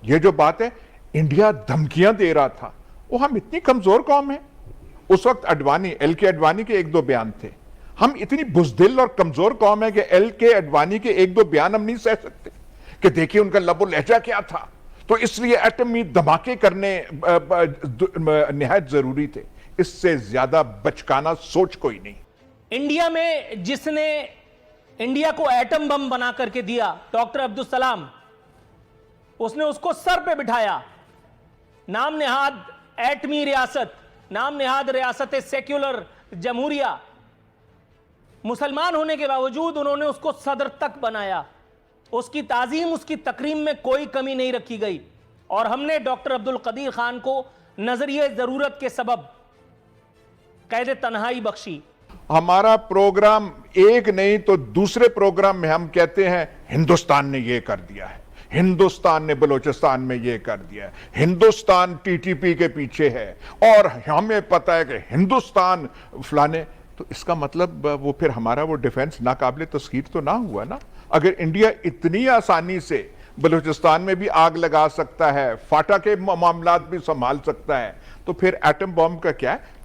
ये जो बात है इंडिया धमकियां दे रहा था, वो हम इतनी कमजोर कौम है। उस वक्त अडवाणी, एल के अडवाणी के एक दो बयान थे। हम इतनी बुजदिल और कमजोर कौम है कि एल के अडवाणी के एक दो बयान हम नहीं सह सकते कि देखिए उनका लबो लहजा क्या था, तो इसलिए एटमी धमाके करने निहायत जरूरी थे। इससे ज्यादा बचकाना सोच कोई नहीं। इंडिया में जिसने इंडिया को एटम बम बना करके दिया, डॉक्टर अब्दुल सलाम, उसने उसको सर पे बिठाया। नाम नेहाद एटमी रियासत, नाम नेहाद रियासत सेक्युलर जमहूरिया, मुसलमान होने के बावजूद उन्होंने उसको सदर तक बनाया। उसकी ताजीम, उसकी तकरीम में कोई कमी नहीं रखी गई। और हमने डॉक्टर अब्दुल कदीर खान को नजरिए जरूरत के सबब कैद तन्हाई बख्शी। हमारा प्रोग्राम एक नहीं तो दूसरे प्रोग्राम में हम कहते हैं हिंदुस्तान ने यह कर दिया है, हिंदुस्तान ने बलूचिस्तान में यह कर दिया है, हिंदुस्तान टीटीपी के पीछे है और हमें पता है कि हिंदुस्तान फलाने। तो इसका मतलब वो फिर हमारा वो डिफेंस नाकाबिले तस्खीर तो ना हुआ ना। अगर इंडिया इतनी आसानी से बलूचिस्तान में भी आग लगा सकता है, फाटा के मामलात भी संभाल सकता है, तो फिर एटम बॉम्ब का क्या है।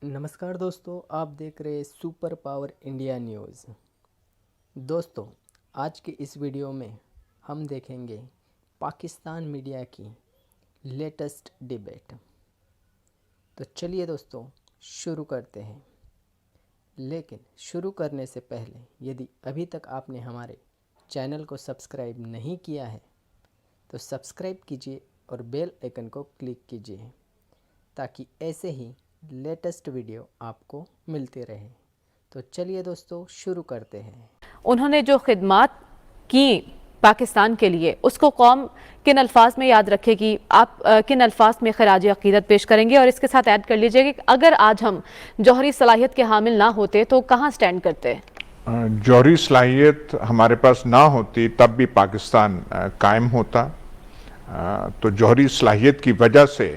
नमस्कार दोस्तों, आप देख रहे हैं सुपर पावर इंडिया न्यूज़। दोस्तों, आज के इस वीडियो में हम देखेंगे पाकिस्तान मीडिया की लेटेस्ट डिबेट। तो चलिए दोस्तों शुरू करते हैं। लेकिन शुरू करने से पहले यदि अभी तक आपने हमारे चैनल को सब्सक्राइब नहीं किया है तो सब्सक्राइब कीजिए और बेल आइकन को क्लिक कीजिए ताकि ऐसे ही लेटेस्ट वीडियो आपको मिलते रहे। तो चलिए दोस्तों शुरू करते हैं। उन्होंने जो खिदमात की पाकिस्तान के लिए, उसको कौम किन अल्फाज में याद रखेगी, आप किन अल्फाज में खराज अकीदत पेश करेंगे। और इसके साथ ऐड कर लीजिए कि अगर आज हम जौहरी सलाहियत के हामिल ना होते तो कहाँ स्टैंड करते। जौहरी सलाहियत हमारे पास ना होती तब भी पाकिस्तान कायम होता। तो जौहरी सलाहियत की वजह से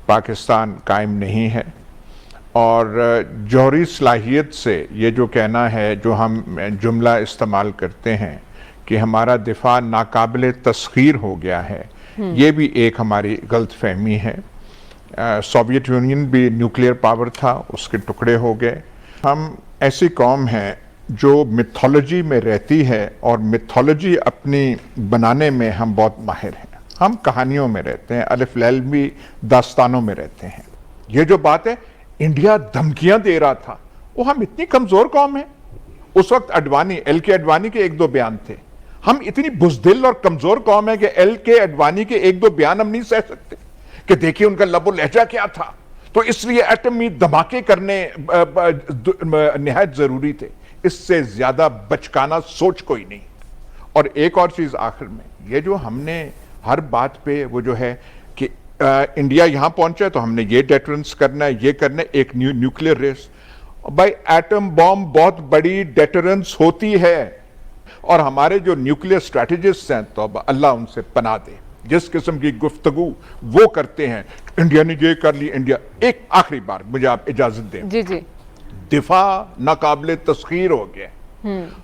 पाकिस्तान कायम नहीं है। और जौहरी सलाहियत से ये जो कहना है, जो हम जुमला इस्तेमाल करते हैं कि हमारा दिफा नाकाबिले तस्खीर हो गया है, ये भी एक हमारी गलत फहमी है। सोवियत यूनियन भी न्यूक्लियर पावर था, उसके टुकड़े हो गए। हम ऐसी कौम हैं जो मिथोलॉजी में रहती है और मिथोलॉजी अपनी बनाने में हम बहुत माहिर हैं। हम कहानियों में रहते हैं, अलिफ लैलमी दास्तानों में रहते हैं। ये जो बात है इंडिया धमकियां दे रहा था, वो हम इतनी कमजोर कौम है। उस वक्त अडवाणी, एल के अडवाणी के एक दो बयान थे। हम इतनी बुजदिल और कमजोर कौम है कि एल के अडवाणी के एक दो बयान हम नहीं सह सकते कि देखिए उनका लबो लहजा क्या था, तो इसलिए एटमी धमाके करने निहायत जरूरी थे। इससे ज्यादा बचकाना सोच कोई नहीं। और एक और चीज आखिर में, ये जो हमने हर बात पे वो जो है कि इंडिया यहां पहुंचा है तो हमने ये डेटरेंस करना है, ये करना है, एक न्यूक्लियर रेस। भाई एटम बॉम्ब बहुत बड़ी डेटरेंस होती है। और हमारे जो न्यूक्लियर स्ट्रैटेजिस्ट हैं, तो अब अल्लाह उनसे पनाह दे, जिस किस्म की गुफ्तगू वो करते हैं, इंडिया ने ये कर ली, इंडिया। एक आखिरी बार मुझे आप इजाजत दें। जी जी। दिफा नाकाबिले तस्खीर हो गया।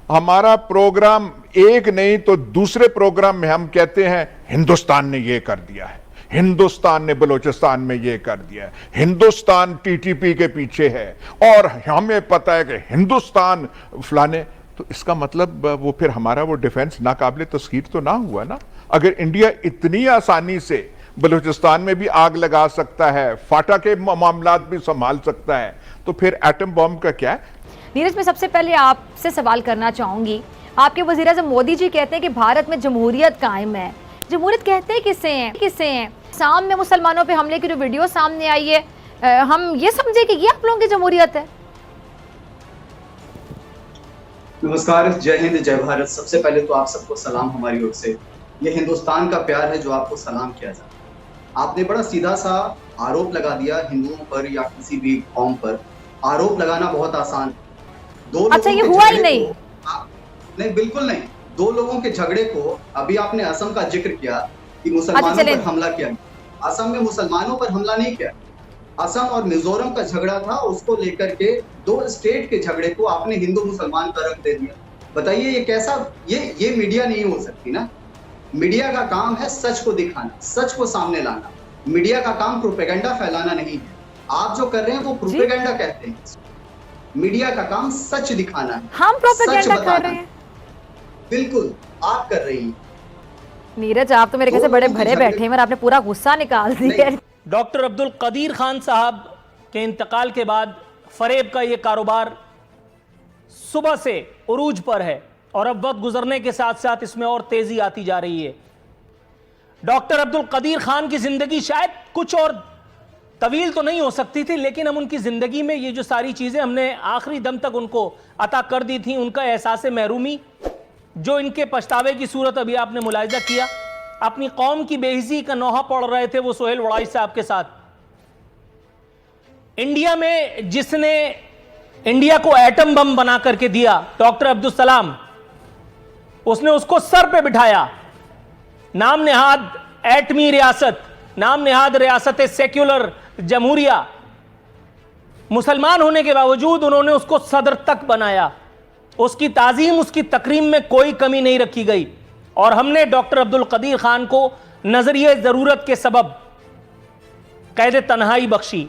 हमारा प्रोग्राम एक नहीं तो दूसरे प्रोग्राम में हम कहते हैं हिंदुस्तान ने यह कर दिया है, हिंदुस्तान ने बलूचिस्तान में यह कर दिया है, हिंदुस्तान टीटीपी के पीछे है और हमें पता है कि हिंदुस्तान फलाने। तो इसका मतलब वो फिर हमारा वो डिफेंस नाकाबिले तस्खीर तो ना हुआ ना। अगर इंडिया इतनी आसानी से बलूचिस्तान में भी आग लगा सकता है, फाटा के मामलात भी संभाल सकता है, तो फिर एटम बॉम्ब का क्या है। नीरज, मैं सबसे पहले आपसे सवाल करना चाहूंगी। आपके वज़ीर-ए-आज़म मोदी जी कहते हैं कि भारत में जमहूरियत कायम है। जमहूरियत कहते हैं किससे हैं? शाम में मुसलमानों पे हमले की जो वीडियो सामने आई है, हम ये समझे कि ये आप लोगों की जमहूरियत है? नमस्कार, जय हिंद, जय भारत। सबसे पहले तो आप सबको सलाम हमारी ओर से। ये हिंदुस्तान का प्यार है जो आपको सलाम किया जाता है। आपने बड़ा सीधा सा आरोप लगा दिया हिंदुओं पर या किसी भी कौम पर। आरोप लगाना बहुत आसान। अच्छा, ये हुआ ही नहीं? नहीं, बिल्कुल नहीं। दो लोगों के झगड़े को, अभी आपने असम का जिक्र किया कि मुसलमानों पर हमला किया। असम में मुसलमानों पर हमला नहीं किया। असम और मिजोरम का झगड़ा था, उसको लेकर के दो स्टेट के झगड़े को आपने हिंदू मुसलमान का रंग दे दिया। बताइए ये कैसा, ये मीडिया नहीं हो सकती ना। मीडिया का काम है सच को दिखाना, सच को सामने लाना। मीडिया का काम प्रोपेगेंडा फैलाना नहीं है। आप जो कर रहे हैं वो प्रोपेगेंडा कहते हैं। मीडिया का काम सच दिखाना है, हम प्रोपेगेंडा सच कर बताना रहे है। हैं। बिल्कुल आप कर रही हैं। नीरज आप तो मेरे कैसे बड़े भरे बैठे हैं, आपने पूरा गुस्सा निकाल दिया। डॉक्टर अब्दुल कदीर खान साहब के इंतकाल के बाद फरेब का ये कारोबार सुबह से उरूज पर है और अब वक्त गुजरने के साथ साथ इसमें और तेजी आती जा रही है। डॉक्टर अब्दुल कदीर खान की जिंदगी शायद कुछ और तवील तो नहीं हो सकती थी, लेकिन हम उनकी जिंदगी में ये जो सारी चीजें हमने आखिरी दम तक उनको अता कर दी थी, उनका एहसास महरूमी जो इनके पछतावे की सूरत अभी आपने मुलाहिजा किया, अपनी कौम की बेइज्जती का नौहा पढ़ रहे थे वो सोहेल वड़ाई साहब के साथ। इंडिया में जिसने इंडिया को एटम बम बना करके दिया, डॉक्टर अब्दुल सलाम, उसने उसको सर पे बिठाया। नाम नेहाद एटमी रियासत, नाम नेहाद रियासत सेक्युलर जमहूरिया, मुसलमान होने के बावजूद उन्होंने उसको सदर तक बनाया। उसकी ताजीम, उसकी तकरीम में कोई कमी नहीं रखी गई और हमने डॉक्टर अब्दुल कदीर खान को नजरिए जरूरत के सबब कैद तन्हाई बख्शी।